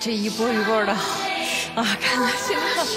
这一波一波的，看得心疼。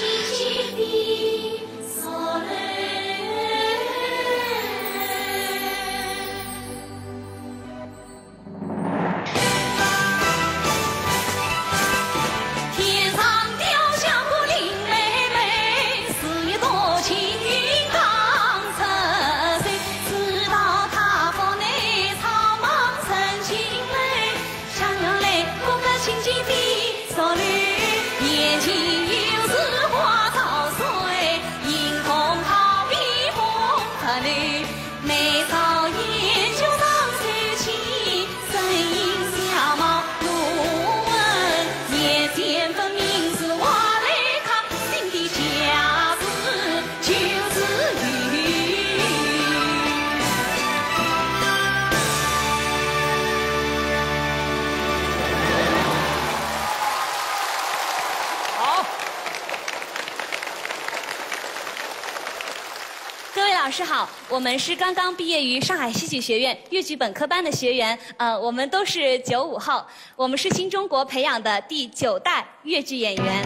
老师好，我们是刚刚毕业于上海戏曲学院粤剧本科班的学员，我们都是95后，我们是新中国培养的第9代粤剧演员。哎呦，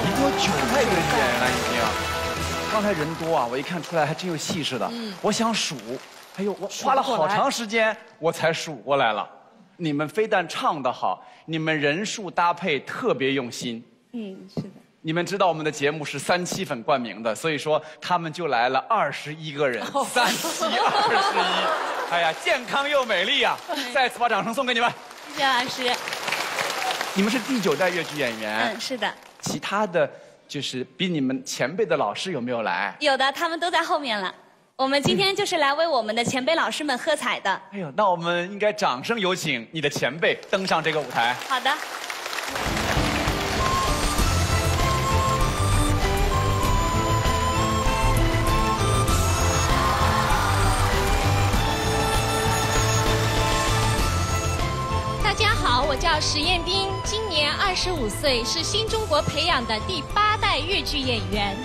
你有9代粤剧演员了已经。刚才人多啊，我一看出来还真有气势的。我想数，哎呦，我花了好长时间我才数过来了。你们非但唱得好，你们人数搭配特别用心。是的。你们知道我们的节目是3期粉冠名的，所以说他们就来了21个人，3期21，哎呀，健康又美丽啊！再次把掌声送给你们。谢谢老师。你们是第9代粤剧演员。是的。其他的就是比你们前辈的老师有没有来？有的，他们都在后面了。我们今天就是来为我们的前辈老师们喝彩的。哎呦，那我们应该掌声有请你的前辈登上这个舞台。好的。大家好，我叫石彦斌，今年25岁，是新中国培养的第8代粤剧演员。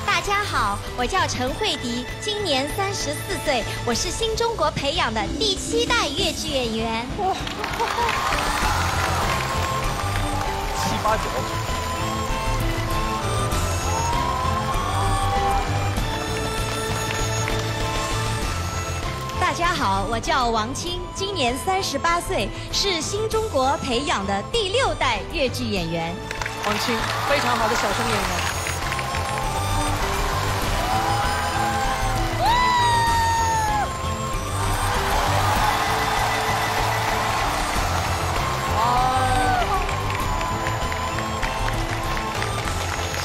大家好，我叫陈慧迪，今年34岁，我是新中国培养的第7代粤剧演员。7、8、9。大家好，我叫王青，今年38岁，是新中国培养的第6代粤剧演员。王青，非常好的小生演员。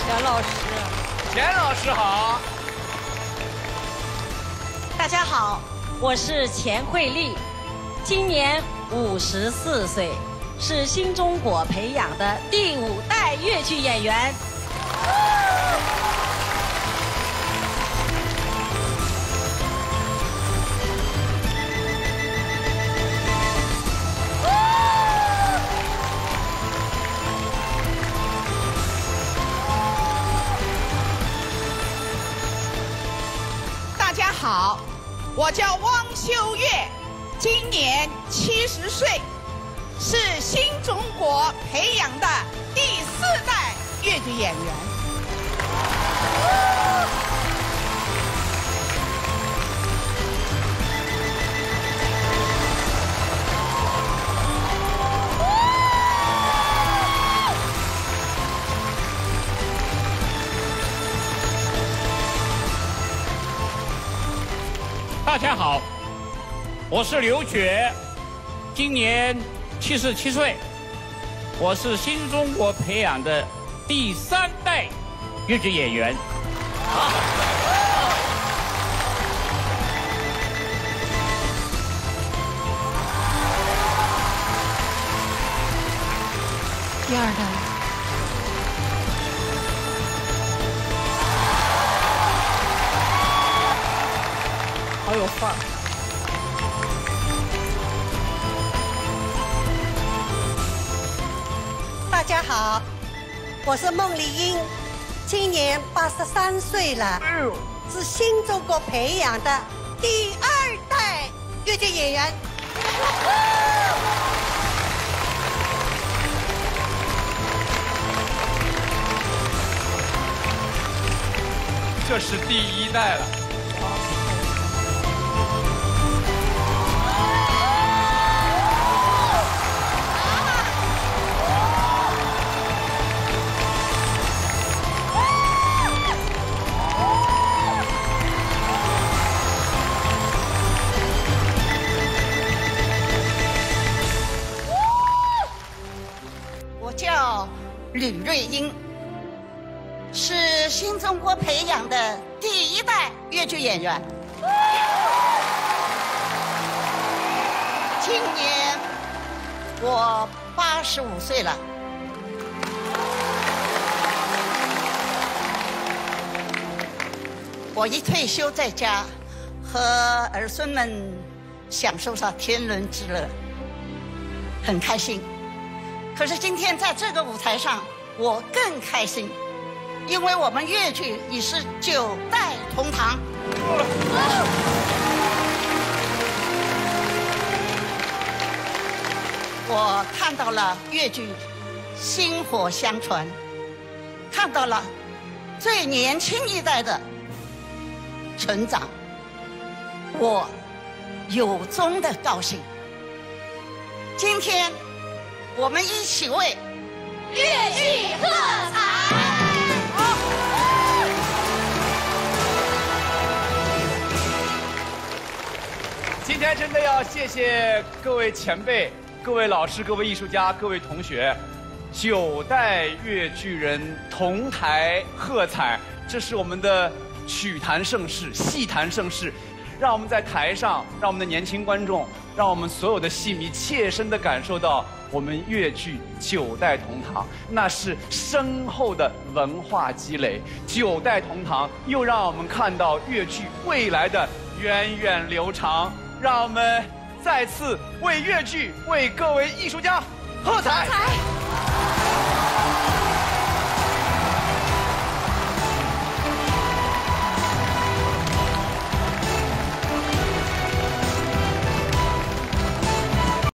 钱老师，钱老师好。大家好。我是钱慧丽，今年54岁，是新中国培养的第5代粤剧演员。大家好。我叫汪秀月，今年70岁，是新中国培养的第4代粤剧演员。大家好，我是刘觉，今年77岁，我是新中国培养的第3代粤剧演员。第2代。好有范儿。大家好，我是孟丽英，今年83岁了，是新中国培养的第2代越剧演员。这是第1代了。我叫吕瑞英，是新中国培养的第1代越剧演员。今年我85岁了。我一退休在家，和儿孙们享受上天伦之乐，很开心。可是今天在这个舞台上，我更开心，因为我们越剧已是9代同堂。我看到了越剧薪火相传，看到了最年轻一代的成长，我由衷的高兴。今天我们一起为越剧喝彩！今天真的要谢谢各位前辈、各位老师、各位艺术家、各位同学，9代越剧人同台喝彩，这是我们的曲坛盛世、戏坛盛世。让我们在台上，让我们的年轻观众，让我们所有的戏迷切身地感受到我们越剧9代同堂，那是深厚的文化积累。9代同堂又让我们看到越剧未来的源远流长。让我们再次为越剧、为各位艺术家喝彩！